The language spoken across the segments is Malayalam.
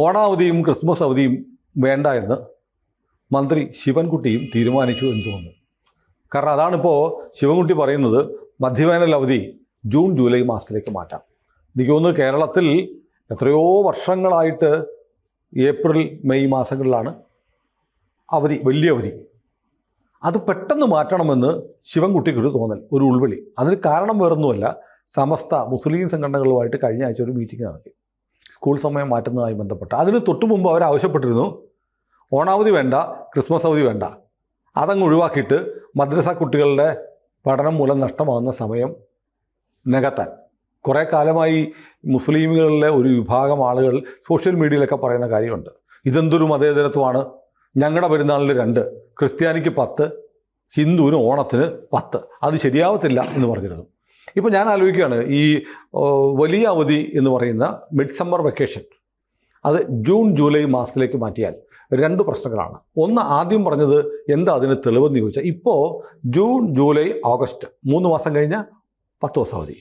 ഓണാവധിയും ക്രിസ്മസ് അവധിയും വേണ്ട എന്ന് മന്ത്രി ശിവൻകുട്ടിയും തീരുമാനിച്ചു എന്ന് തോന്നുന്നു. കാരണം അതാണിപ്പോൾ ശിവൻകുട്ടി പറയുന്നത്, മധ്യവേനൽ അവധി ജൂൺ ജൂലൈ മാസത്തിലേക്ക് മാറ്റാം. എനിക്ക് തോന്നുന്നു കേരളത്തിൽ എത്രയോ വർഷങ്ങളായിട്ട് ഏപ്രിൽ മെയ് മാസങ്ങളിലാണ് അവധി, വലിയ അവധി. അത് പെട്ടെന്ന് മാറ്റണമെന്ന് ശിവൻകുട്ടിക്കൊരു തോന്നൽ, ഒരു ഉൾവിളി. അതിന് കാരണം വേറൊന്നുമല്ല, സമസ്ത മുസ്ലിം സംഘടനകളുമായിട്ട് കഴിഞ്ഞ ആഴ്ച ഒരു മീറ്റിംഗ് നടത്തി സ്കൂൾ സമയം മാറ്റുന്നതുമായി ബന്ധപ്പെട്ട്. അതിന് തൊട്ടു മുമ്പ് അവർ ആവശ്യപ്പെട്ടിരുന്നു ഓണാവധി വേണ്ട, ക്രിസ്മസ് അവധി വേണ്ട, അതങ്ങ് ഒഴിവാക്കിയിട്ട് മദ്രസ കുട്ടികളുടെ പഠനം മൂലം നഷ്ടമാകുന്ന സമയം നികത്താൻ. കുറേ കാലമായി മുസ്ലിമുകളിലെ ഒരു വിഭാഗം ആളുകൾ സോഷ്യൽ മീഡിയയിലൊക്കെ പറയുന്ന കാര്യമുണ്ട്, ഇതെന്തൊരു മതേതരത്വമാണ്, ഞങ്ങളുടെ പെരുന്നാളിൽ 2, ക്രിസ്ത്യാനിക്ക് 10, ഹിന്ദുവിന് ഓണത്തിന് 10, അത് ശരിയാവത്തില്ല എന്ന് പറഞ്ഞിരുന്നു. ഇപ്പോൾ ഞാൻ ആലോചിക്കുകയാണ്, ഈ വലിയ അവധി എന്ന് പറയുന്ന മിഡ് സമ്മർ വെക്കേഷൻ അത് ജൂൺ ജൂലൈ മാസത്തിലേക്ക് മാറ്റിയാൽ 2 പ്രശ്നങ്ങളാണ്. ഒന്ന്, ആദ്യം പറഞ്ഞത് എന്താ അതിന് തെളിവെന്ന് ചോദിച്ചാൽ, ഇപ്പോൾ ജൂൺ ജൂലൈ ഓഗസ്റ്റ് 3 മാസം കഴിഞ്ഞാൽ 10 ദിവസം അവധി,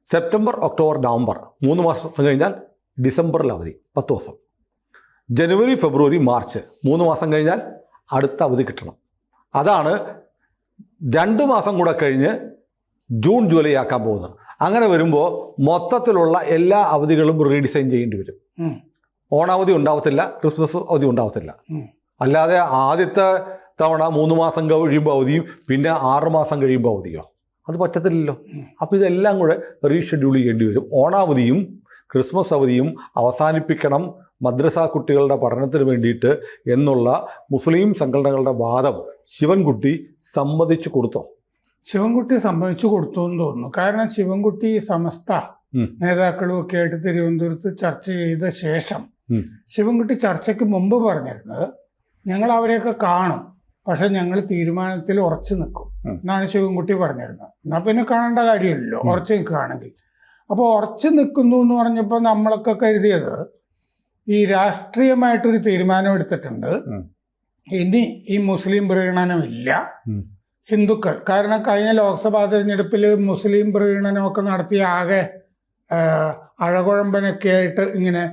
സെപ്റ്റംബർ ഒക്ടോബർ നവംബർ 3 മാസം കഴിഞ്ഞാൽ ഡിസംബറിൽ അവധി 10 ദിവസം, ജനുവരി ഫെബ്രുവരി മാർച്ച് 3 മാസം കഴിഞ്ഞാൽ അടുത്ത അവധി കിട്ടണം. അതാണ് 2 മാസം കൂടെ കഴിഞ്ഞ് ജൂൺ ജൂലൈ ആക്കാൻ പോകുന്നത്. അങ്ങനെ വരുമ്പോൾ മൊത്തത്തിലുള്ള എല്ലാ അവധികളും റീഡിസൈൻ ചെയ്യേണ്ടി വരും. ഓണാവധി ഉണ്ടാവത്തില്ല, ക്രിസ്മസ് അവധി ഉണ്ടാവത്തില്ല. അല്ലാതെ ആദ്യത്തെ തവണ 3 മാസം കഴിയുമ്പോൾ അവധിയും പിന്നെ 6 മാസം കഴിയുമ്പോൾ അവധിയോ, അത് പറ്റത്തില്ലല്ലോ. അപ്പോൾ ഇതെല്ലാം കൂടെ റീഷെഡ്യൂൾ ചെയ്യേണ്ടി വരും. ഓണാവധിയും ക്രിസ്മസ് അവധിയും അവസാനിപ്പിക്കണം മദ്രസ കുട്ടികളുടെ പഠനത്തിന് വേണ്ടിയിട്ട് എന്നുള്ള മുസ്ലിം സംഘടനകളുടെ വാദം ശിവൻകുട്ടി സമ്മതിച്ചു കൊടുത്തോ? ശിവൻകുട്ടി സമ്മതിച്ചു കൊടുത്തു എന്ന് തോന്നുന്നു. കാരണം ശിവൻകുട്ടി സമസ്ത നേതാക്കളും ഒക്കെ ആയിട്ട് തിരുവനന്തപുരത്ത് ചർച്ച ചെയ്ത ശേഷം ശിവൻകുട്ടി ചർച്ചയ്ക്ക് മുമ്പ് പറഞ്ഞിരുന്നത്, ഞങ്ങൾ അവരെയൊക്കെ കാണും, പക്ഷെ ഞങ്ങൾ തീരുമാനത്തിൽ ഉറച്ചു നിൽക്കും എന്നാണ് ശിവൻകുട്ടി പറഞ്ഞിരുന്നത്. എന്നാൽ പിന്നെ കാണേണ്ട കാര്യമില്ലല്ലോ ഉറച്ചു നിൽക്കുകയാണെങ്കിൽ. അപ്പോൾ ഉറച്ചു നിൽക്കുന്നു എന്ന് പറഞ്ഞപ്പോൾ നമ്മളൊക്കെ കരുതിയത് ഈ രാഷ്ട്രീയമായിട്ടൊരു തീരുമാനം എടുത്തിട്ടുണ്ട്, ഇനി ഈ മുസ്ലിം പ്രീണനമില്ല, ഹിന്ദുക്കൾ. കാരണം കഴിഞ്ഞ ലോക്സഭാ തെരഞ്ഞെടുപ്പിൽ മുസ്ലിം പ്രീണനമൊക്കെ നടത്തിയ ആകെ അഴകുഴമ്പനൊക്കെ ആയിട്ട് ഇങ്ങനെ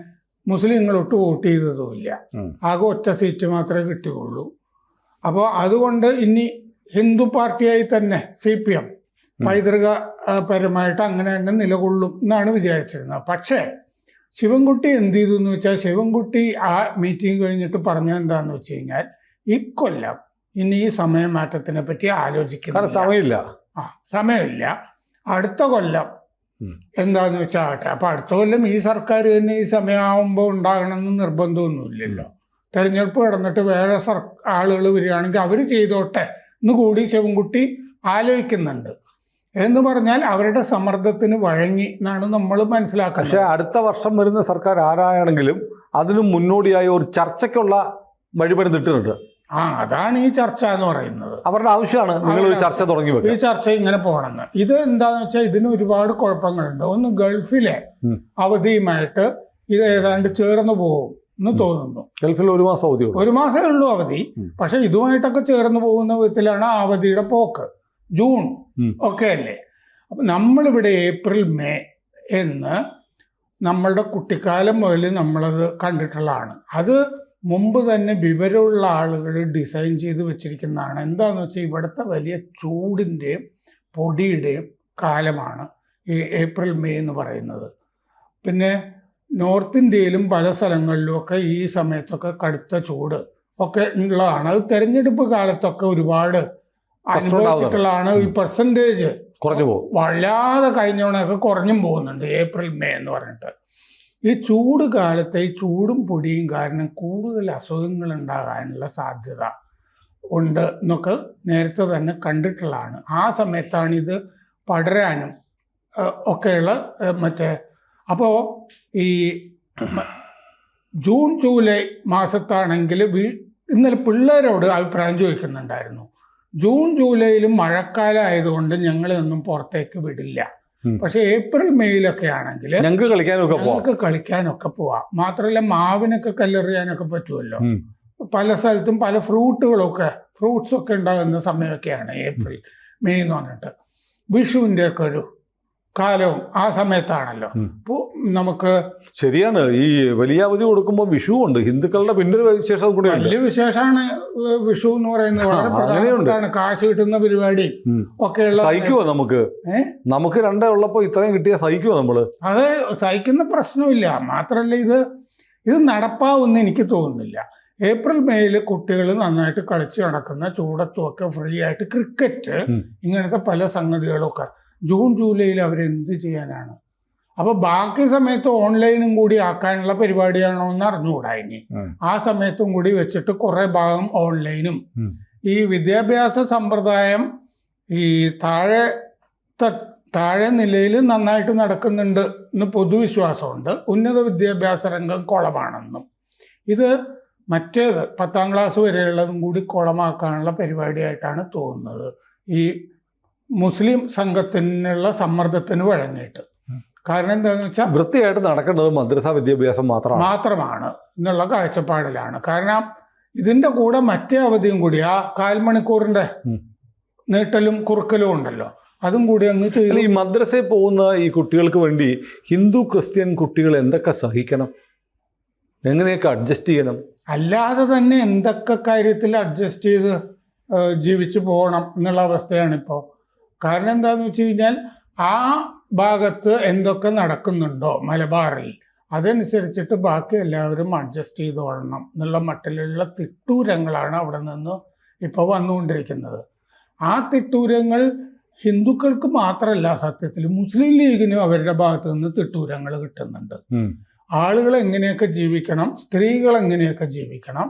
മുസ്ലിങ്ങൾ ഒട്ട് വോട്ട് ചെയ്തതുമില്ല, ആകെ 1 സീറ്റ് മാത്രമേ കിട്ടുകയുള്ളൂ. അപ്പോൾ അതുകൊണ്ട് ഇനി ഹിന്ദു പാർട്ടിയായി തന്നെ CPM പൈതൃകപരമായിട്ട് അങ്ങനെ തന്നെ നിലകൊള്ളും എന്നാണ് വിചാരിച്ചിരുന്നത്. പക്ഷേ ശിവൻകുട്ടി എന്ത് ചെയ്തു എന്ന് വെച്ചാൽ, ശിവൻകുട്ടി ആ മീറ്റിംഗ് കഴിഞ്ഞിട്ട് പറഞ്ഞത് എന്താണെന്ന് വെച്ച് കഴിഞ്ഞാൽ, ഇക്കൊല്ലം ഇനി ഈ സമയമാറ്റത്തിനെ പറ്റി ആലോചിക്കുന്ന സമയമില്ല, അടുത്ത കൊല്ലം എന്താന്ന് വെച്ചാൽ ആകട്ടെ. അപ്പൊ അടുത്ത കൊല്ലം ഈ സർക്കാർ തന്നെ ഈ സമയമാകുമ്പോൾ ഉണ്ടാകണമെന്ന് നിർബന്ധമൊന്നുമില്ലല്ലോ. തെരഞ്ഞെടുപ്പ് കിടന്നിട്ട് വേറെ ആളുകൾ വരികയാണെങ്കിൽ അവർ ചെയ്തോട്ടെ എന്ന് കൂടി ശിവൻകുട്ടി ആലോചിക്കുന്നുണ്ട്. എന്ന് പറഞ്ഞാൽ അവരുടെ സമ്മർദ്ദത്തിന് വഴങ്ങി എന്നാണ് നമ്മൾ മനസ്സിലാക്കുന്നത്. പക്ഷേ അടുത്ത വർഷം വരുന്ന സർക്കാർ ആരാണെങ്കിലും അതിന് മുന്നോടിയായ ഒരു ചർച്ചയ്ക്കുള്ള വഴിമരുന്നിട്ടുണ്ട്. അതാണ് ഈ ചർച്ച എന്ന് പറയുന്നത്. അവരുടെ ആവശ്യമാണ് നിങ്ങൾ ഒരു ചർച്ച തുടങ്ങി വെക്കുക, ഈ ചർച്ച ഇങ്ങനെ പോകണമെന്ന്. ഇത് എന്താന്ന് വെച്ചാൽ ഇതിന് ഒരുപാട് കുഴപ്പങ്ങളുണ്ട്. ഒന്ന്, ഗൾഫിലെ അവധിയുമായിട്ട് ഇത് ഏതാണ്ട് ചേർന്ന് പോകും എന്ന് തോന്നുന്നു. ഗൾഫിൽ 1 മാസം അവധി, 1 മാസമേ ഉള്ളൂ അവധി. പക്ഷെ ഇതുമായിട്ടൊക്കെ ചേർന്ന് പോകുന്ന വിധത്തിലാണ് ആ അവധിയുടെ പോക്ക്. ജൂൺ ഒക്കെ അല്ലേ. അപ്പം നമ്മളിവിടെ ഏപ്രിൽ മെയ് എന്ന് നമ്മളുടെ കുട്ടിക്കാലം മുതൽ നമ്മളത് കണ്ടിട്ടുള്ളതാണ്. അത് മുമ്പ് തന്നെ വിവരമുള്ള ആളുകൾ ഡിസൈൻ ചെയ്ത് വെച്ചിരിക്കുന്നതാണ്. എന്താണെന്ന് വെച്ചാൽ ഇവിടുത്തെ വലിയ ചൂടിൻ്റെയും പൊടിയുടെയും കാലമാണ് ഈ ഏപ്രിൽ മെയ് എന്ന് പറയുന്നത്. പിന്നെ നോർത്ത് ഇന്ത്യയിലും പല സ്ഥലങ്ങളിലുമൊക്കെ ഈ സമയത്തൊക്കെ കടുത്ത ചൂട് ഒക്കെ ഉള്ളതാണ്. അത് തെരഞ്ഞെടുപ്പ് കാലത്തൊക്കെ ഒരുപാട് അനുഭവിച്ചിട്ടുള്ളതാണ്. ഈ പെർസെൻറ്റേജ് കുറഞ്ഞു പോകും, വല്ലാതെ കഴിഞ്ഞവണൊക്കെ കുറഞ്ഞും പോകുന്നുണ്ട് ഏപ്രിൽ മെയ് എന്ന് പറഞ്ഞിട്ട്. ഈ ചൂട് കാലത്തെ ഈ ചൂടും പൊടിയും കാരണം കൂടുതൽ അസുഖങ്ങൾ ഉണ്ടാകാനുള്ള സാധ്യത ഉണ്ട് എന്നൊക്കെ നേരത്തെ തന്നെ കണ്ടിട്ടുള്ളതാണ്. ആ സമയത്താണ് ഇത് പടരാനും ഒക്കെയുള്ള അപ്പോൾ ഈ ജൂൺ ജൂലൈ മാസത്താണെങ്കിൽ ഇന്നലെ പിള്ളേരോട് അഭിപ്രായം ചോദിക്കുന്നുണ്ടായിരുന്നു. ജൂൺ ജൂലൈയിലും മഴക്കാലം ആയതുകൊണ്ട് ഞങ്ങളെയൊന്നും പുറത്തേക്ക് വിടില്ല, പക്ഷെ ഏപ്രിൽ മെയ്യിലൊക്കെ ആണെങ്കിൽ ഞങ്ങൾക്ക് കളിക്കാനൊക്കെ പോവാം. മാത്രമല്ല മാവിനൊക്കെ കല്ലെറിയാനൊക്കെ പറ്റുമല്ലോ. പല സ്ഥലത്തും പല ഫ്രൂട്ട്സൊക്കെ ഉണ്ടാകുന്ന സമയമൊക്കെയാണ് ഏപ്രിൽ മെയ് എന്ന് പറഞ്ഞിട്ട്. വിഷുവിൻ്റെ ഒക്കെ ഒരു കാലവും ആ സമയത്താണല്ലോ. അപ്പോൾ നമുക്ക് ശരിയാണ്. ഈ വലിയ അവധി കൊടുക്കുമ്പോൾ വിഷു ഉണ്ട്, ഹിന്ദുക്കളുടെ പിന്നൊരു വിശേഷം കൂടി വലിയ വിശേഷമാണ് വിഷു എന്ന് പറയുന്നത്. വളരെ പ്രധാനപ്പെട്ടാണ്. കാശ് കിട്ടുന്ന പരിപാടി ഒക്കെയുള്ള. സഹിക്കുവോ നമുക്ക് രണ്ടേ ഉള്ളപ്പോൾ ഇത്രയും കിട്ടിയാൽ സഹിക്കുവോ നമ്മള്? അത് സഹിക്കുന്ന പ്രശ്നമില്ല. മാത്രമല്ല ഇത് നടപ്പാവുമെന്ന് എനിക്ക് തോന്നുന്നില്ല. ഏപ്രിൽ മെയ്യിൽ കുട്ടികൾ നന്നായിട്ട് കളിച്ച് നടക്കുന്ന ചൂടത്തുമൊക്കെ ഫ്രീ ആയിട്ട് ക്രിക്കറ്റ് ഇങ്ങനത്തെ പല സംഗതികളൊക്കെ ജൂൺ ജൂലൈയിൽ അവരെന്ത് ചെയ്യാനാണ്? അപ്പോൾ ബാക്കി സമയത്ത് ഓൺലൈനും കൂടി ആക്കാനുള്ള പരിപാടിയാണോ എന്ന് അറിഞ്ഞുകൂടാ. ഇനി ആ സമയത്തും കൂടി വെച്ചിട്ട് കുറേ ഭാഗം ഓൺലൈനും. ഈ വിദ്യാഭ്യാസ സമ്പ്രദായം ഈ താഴെ നിലയിൽ നന്നായിട്ട് നടക്കുന്നുണ്ട് എന്ന് പൊതുവിശ്വാസമുണ്ട്. ഉന്നത വിദ്യാഭ്യാസ രംഗം കുളമാണെന്നും ഇത് മറ്റേത് 10ാം ക്ലാസ് വരെയുള്ളതും കൂടി കുളമാക്കാനുള്ള പരിപാടിയായിട്ടാണ് തോന്നുന്നത്. ഈ മുസ്ലിം സംഘത്തിനുള്ള സമ്മർദ്ദത്തിന് വഴങ്ങിയിട്ട്. കാരണം എന്താണെന്ന് വെച്ചാൽ വൃത്തിയായിട്ട് നടക്കേണ്ടത് മദ്രസ വിദ്യാഭ്യാസം മാത്രമാണ് എന്നുള്ള കാഴ്ചപ്പാടിലാണ്. കാരണം ഇതിൻ്റെ കൂടെ മറ്റേ അവധിയും കൂടി ആ 1/4 മണിക്കൂറിൻ്റെ നീട്ടലും കുറുക്കലും ഉണ്ടല്ലോ, അതും കൂടി അങ്ങ് ചെയ്യും. ഈ മദ്രസയിൽ പോകുന്ന ഈ കുട്ടികൾക്ക് വേണ്ടി ഹിന്ദു ക്രിസ്ത്യൻ കുട്ടികൾ എന്തൊക്കെ സഹിക്കണം, എങ്ങനെയൊക്കെ അഡ്ജസ്റ്റ് ചെയ്യണം? അല്ലാതെ തന്നെ എന്തൊക്കെ കാര്യത്തിൽ അഡ്ജസ്റ്റ് ചെയ്ത് ജീവിച്ചു പോകണം എന്നുള്ള അവസ്ഥയാണിപ്പോൾ. കാരണം എന്താണെന്ന് വെച്ച് കഴിഞ്ഞാൽ ആ ഭാഗത്ത് എന്തൊക്കെ നടക്കുന്നുണ്ടോ മലബാറിൽ, അതനുസരിച്ചിട്ട് ബാക്കി എല്ലാവരും അഡ്ജസ്റ്റ് ചെയ്ത് കൊള്ളണം എന്നുള്ള മട്ടിലുള്ള തിട്ടൂരങ്ങളാണ് അവിടെ നിന്ന് ഇപ്പോൾ വന്നുകൊണ്ടിരിക്കുന്നത്. ആ തിട്ടൂരങ്ങൾ ഹിന്ദുക്കൾക്ക് മാത്രമല്ല, സത്യത്തിൽ മുസ്ലിം ലീഗിനും അവരുടെ ഭാഗത്ത് നിന്ന് തിട്ടൂരങ്ങൾ കിട്ടുന്നുണ്ട്. ആളുകൾ എങ്ങനെയൊക്കെ ജീവിക്കണം, സ്ത്രീകൾ എങ്ങനെയൊക്കെ ജീവിക്കണം,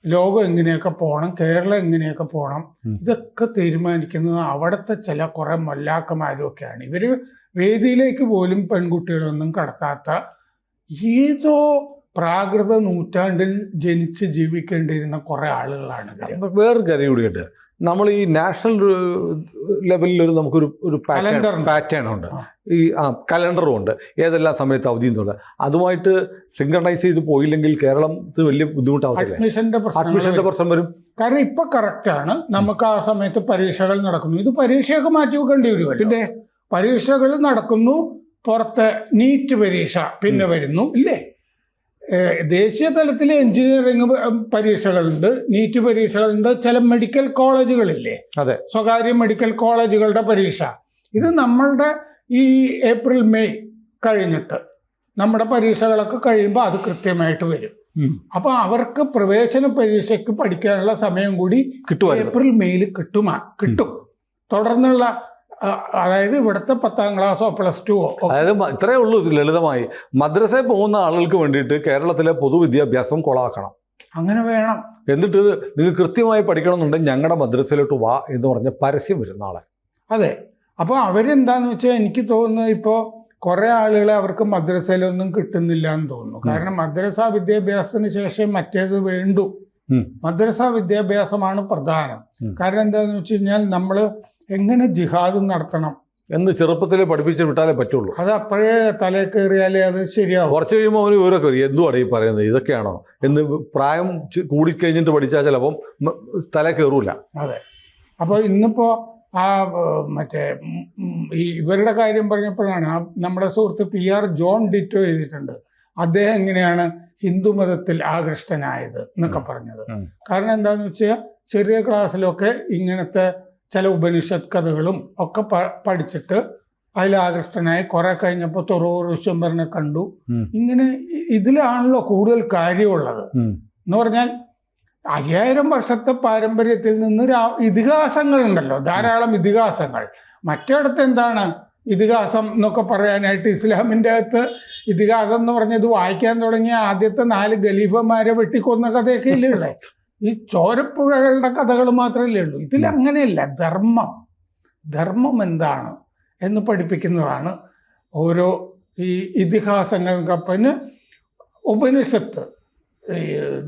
ലോകം എങ്ങനെയൊക്കെ പോകണം, കേരളം എങ്ങനെയൊക്കെ പോകണം, ഇതൊക്കെ തീരുമാനിക്കുന്നത് അവിടുത്തെ ചില കുറെ മൊല്ലാക്കന്മാരും ഒക്കെയാണ്. ഇവർ വേദിയിലേക്ക് പോലും പെൺകുട്ടികളൊന്നും കടത്താത്ത ഏതോ പ്രാകൃത നൂറ്റാണ്ടിൽ ജനിച്ച് ജീവിക്കേണ്ടിയിരുന്ന കുറെ ആളുകളാണ്. വേറൊരു കാര്യം കൂടിയുണ്ട്. നമ്മൾ ഈ നാഷണൽ ലെവലിൽ നമുക്കൊരു പാറ്റേൺ ഉണ്ട്. ഈ കലണ്ടറും ഉണ്ട്, ഏതെല്ലാം സമയത്ത് അവധിയും ഉണ്ട്. അതുമായിട്ട് സിങ്ക്രണൈസ് ചെയ്ത് പോയില്ലെങ്കിൽ കേരളത്തിൽ വലിയ ബുദ്ധിമുട്ടാവത്തില്ല. അഡ്മിഷന്റെ പ്രശ്നം വരും. കാരണം ഇപ്പൊ കറക്റ്റാണ്, നമുക്ക് ആ സമയത്ത് പരീക്ഷകൾ നടക്കുന്നു. ഇത് പരീക്ഷയൊക്കെ മാറ്റി വെക്കേണ്ടി വരുമല്ലോ. പിന്നെ പരീക്ഷകൾ നടക്കുന്നു, പുറത്തെ നീറ്റ് പരീക്ഷ പിന്നെ വരുന്നു ഇല്ലേ? ദേശീയ തലത്തിൽ എഞ്ചിനീയറിംഗ് പരീക്ഷകളുണ്ട്, നീറ്റ് പരീക്ഷകളുണ്ട്, ചില മെഡിക്കൽ കോളേജുകളില്ലേ, അതെ, സ്വകാര്യ മെഡിക്കൽ കോളേജുകളുടെ പരീക്ഷ. ഇത് നമ്മളുടെ ഈ ഏപ്രിൽ മെയ് കഴിഞ്ഞിട്ട് നമ്മുടെ പരീക്ഷകളൊക്കെ കഴിയുമ്പോൾ അത് കൃത്യമായിട്ട് വരും. അപ്പൊ അവർക്ക് പ്രവേശന പരീക്ഷയ്ക്ക് പഠിക്കാനുള്ള സമയം കൂടി ഏപ്രിൽ മെയ്യിൽ കിട്ടും. തുടർന്നുള്ള അതായത് ഇവിടുത്തെ 10ാം ക്ലാസ്സോ +2 അതായത് ഇത്രയേ ഉള്ളൂ. ലളിതമായി മദ്രസയിൽ പോകുന്ന ആളുകൾക്ക് വേണ്ടിയിട്ട് കേരളത്തിലെ പൊതുവിദ്യാഭ്യാസം കൊളാക്കണം. അങ്ങനെ വേണം. എന്നിട്ട് നിങ്ങൾ കൃത്യമായി പഠിക്കണമെന്നുണ്ടെങ്കിൽ ഞങ്ങളുടെ മദ്രസയിലോട്ട് വാ എന്ന് പറഞ്ഞ പരസ്യം വരും നാളെ. അതെ. അപ്പോൾ അവരെന്താന്ന് വെച്ചാൽ എനിക്ക് തോന്നുന്നത് ഇപ്പോൾ കുറേ ആളുകളെ അവർക്ക് മദ്രസയിലൊന്നും കിട്ടുന്നില്ല എന്ന് തോന്നുന്നു. കാരണം മദ്രസ വിദ്യാഭ്യാസത്തിന് ശേഷം മറ്റേത് വേണ്ടു. മദ്രസ വിദ്യാഭ്യാസമാണ് പ്രധാനം. കാരണം എന്താണെന്ന് വെച്ച് കഴിഞ്ഞാൽ നമ്മൾ എങ്ങനെ ജിഹാദ് നടത്തണം എന്ന് ചെറുപ്പത്തിൽ പഠിപ്പിച്ച് വിട്ടാലേ പറ്റുള്ളൂ. അത് അപ്പോഴേ തലയിൽ കയറിയാലേ അത് ശരിയാവും. കുറച്ച് കഴിയുമ്പോൾ അവന് വിവരമൊക്കെ വരും, എന്തുവാണ് ഈ പറയുന്നത്, ഇതൊക്കെയാണോ എന്ന്. പ്രായം കൂടിക്കഴിഞ്ഞിട്ട് പഠിച്ചാൽ ചിലപ്പം തല കയറൂല. അതെ. അപ്പോൾ ഇന്നിപ്പോൾ ആ മറ്റേ ഈ ഇവരുടെ കാര്യം പറഞ്ഞപ്പോഴാണ് നമ്മുടെ സുഹൃത്ത് PR ജോൺ ഡിറ്റോ എഴുതിയിട്ടുണ്ട്. അദ്ദേഹം എങ്ങനെയാണ് ഹിന്ദു മതത്തിൽ ആകൃഷ്ടനായത് എന്നൊക്കെ പറഞ്ഞത്. കാരണം എന്താണെന്ന് വെച്ചാൽ ചെറിയ ക്ലാസ്സിലൊക്കെ ഇങ്ങനത്തെ ചില ഉപനിഷത്ത് കഥകളും ഒക്കെ പഠിച്ചിട്ട് അതിൽ ആകൃഷ്ടനായി കുറെ കഴിഞ്ഞപ്പോൾ തുറവൂർ വിശ്വംഭരനെ കണ്ടു. ഇങ്ങനെ ഇതിലാണല്ലോ കൂടുതൽ കാര്യമുള്ളത്. എന്ന് പറഞ്ഞാൽ 5000 വർഷത്തെ പാരമ്പര്യത്തിൽ നിന്ന് ഇതിഹാസങ്ങളുണ്ടല്ലോ, ധാരാളം ഇതിഹാസങ്ങൾ. മറ്റിടത്ത് എന്താണ് ഇതിഹാസം എന്നൊക്കെ പറയാനായിട്ട്? ഇസ്ലാമിൻ്റെ അകത്ത് ഇതിഹാസം എന്ന് പറഞ്ഞത് വായിക്കാൻ തുടങ്ങിയ ആദ്യത്തെ 4 ഖലീഫമാരെ വെട്ടിക്കൊന്ന കഥയൊക്കെ ഇല്ലേ ഉള്ളേ? ഈ ചോരപ്പുഴകളുടെ കഥകൾ മാത്രമല്ലേ ഉള്ളൂ. ഇതിലങ്ങനെയല്ല. ധർമ്മം എന്താണ് എന്ന് പഠിപ്പിക്കുന്നതാണ് ഓരോ ഈ ഇതിഹാസങ്ങൾക്കപ്പന്. ഉപനിഷത്ത്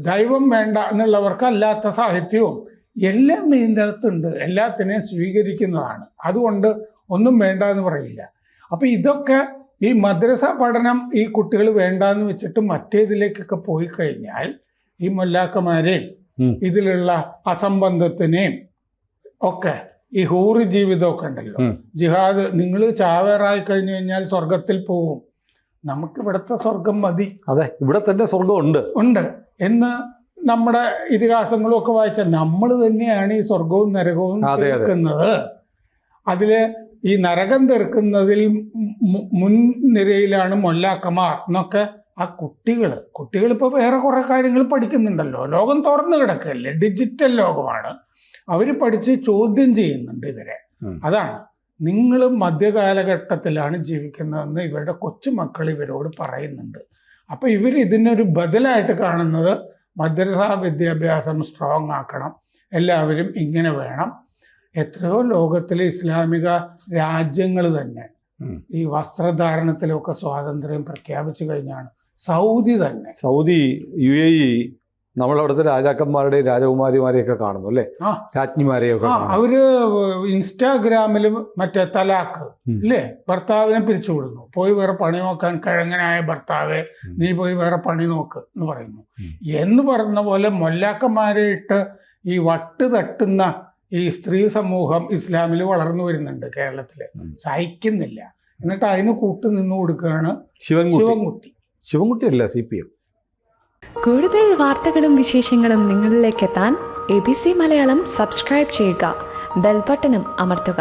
ദൈവം വേണ്ട എന്നുള്ളവർക്ക് അല്ലാത്ത സാഹിത്യവും എല്ലാം ഇതിൻ്റെ അകത്തുണ്ട്. എല്ലാത്തിനെയും സ്വീകരിക്കുന്നതാണ്. അതുകൊണ്ട് ഒന്നും വേണ്ട എന്ന് പറയില്ല. അപ്പം ഇതൊക്കെ ഈ മദ്രസ പഠനം ഈ കുട്ടികൾ വേണ്ട എന്ന് വെച്ചിട്ട് മറ്റേതിലേക്കൊക്കെ പോയി കഴിഞ്ഞാൽ ഈ മൊല്ലാക്കന്മാരെയും ഇതിലുള്ള അസംബന്ധത്തിനെയും ഒക്കെ ഈ ഹൂറി ജീവിതമൊക്കെ ഉണ്ടല്ലോ, ജിഹാദ്, നിങ്ങൾ ചാവേറായി കഴിഞ്ഞു കഴിഞ്ഞാൽ സ്വർഗത്തിൽ പോവും, നമുക്ക് ഇവിടുത്തെ സ്വർഗം മതി, അതെ ഇവിടെ തന്നെ സ്വർഗം ഉണ്ട് എന്ന് നമ്മുടെ ഇതിഹാസങ്ങളും ഒക്കെ വായിച്ച നമ്മൾ തന്നെയാണ് ഈ സ്വർഗവും നരകവും തീർക്കുന്നത്. അതില് ഈ നരകം തീർക്കുന്നതിൽ മുൻനിരയിലാണ് മൊല്ലാക്കമാർ എന്നൊക്കെ ആ കുട്ടികൾ ഇപ്പോൾ വേറെ കുറെ കാര്യങ്ങൾ പഠിക്കുന്നുണ്ടല്ലോ, ലോകം തുറന്നു കിടക്കല്ലേ, ഡിജിറ്റൽ ലോകമാണ്, അവർ പഠിച്ച് ചോദ്യം ചെയ്യുന്നുണ്ട് ഇവരെ. അതാണ് നിങ്ങൾ മധ്യകാലഘട്ടത്തിലാണ് ജീവിക്കുന്നതെന്ന് ഇവരുടെ കൊച്ചുമക്കൾ ഇവരോട് പറയുന്നുണ്ട്. അപ്പം ഇവർ ഇതിനൊരു ബദലായിട്ട് കാണുന്നത് മദ്രസ വിദ്യാഭ്യാസം സ്ട്രോങ് ആക്കണം, എല്ലാവരും ഇങ്ങനെ വേണം. എത്രയോ ലോകത്തിലെ ഇസ്ലാമിക രാജ്യങ്ങൾ തന്നെ ഈ വസ്ത്രധാരണത്തിലൊക്കെ സ്വാതന്ത്ര്യം പ്രഖ്യാപിച്ചു കഴിഞ്ഞാണ്. സൗദി UAE നമ്മളവിടുത്തെ രാജാക്കന്മാരുടെയും രാജകുമാരിമാരെയൊക്കെ കാണുന്നു അല്ലേ, രാജ്ഞിമാരെയൊക്കെ. അവര് ഇൻസ്റ്റാഗ്രാമിലും മറ്റേ തലാഖ് അല്ലേ, ഭർത്താവിനെ പിരിച്ചുവിടുന്നു, പോയി വേറെ പണി നോക്കാൻ കിഴങ്ങനായ ഭർത്താവെ നീ പോയി വേറെ പണി നോക്ക് എന്ന് പറയുന്നു. എന്ന് പറഞ്ഞ പോലെ മൊല്ലാക്കന്മാരെ ഇട്ട് ഈ വട്ട് തട്ടുന്ന ഈ സ്ത്രീ സമൂഹം ഇസ്ലാമിൽ വളർന്നു വരുന്നുണ്ട്, കേരളത്തില് സഹിക്കുന്നില്ല. എന്നിട്ട് അതിന് കൂട്ട് നിന്ന് കൊടുക്കുകയാണ് ശിവൻകുട്ടി അല്ല CPM. കൂടുതൽ വാർത്തകളും വിശേഷങ്ങളും നിങ്ങളിലേക്ക് എത്താൻ ABC മലയാളം സബ്സ്ക്രൈബ് ചെയ്യുക, ബെൽബട്ടനും അമർത്തുക.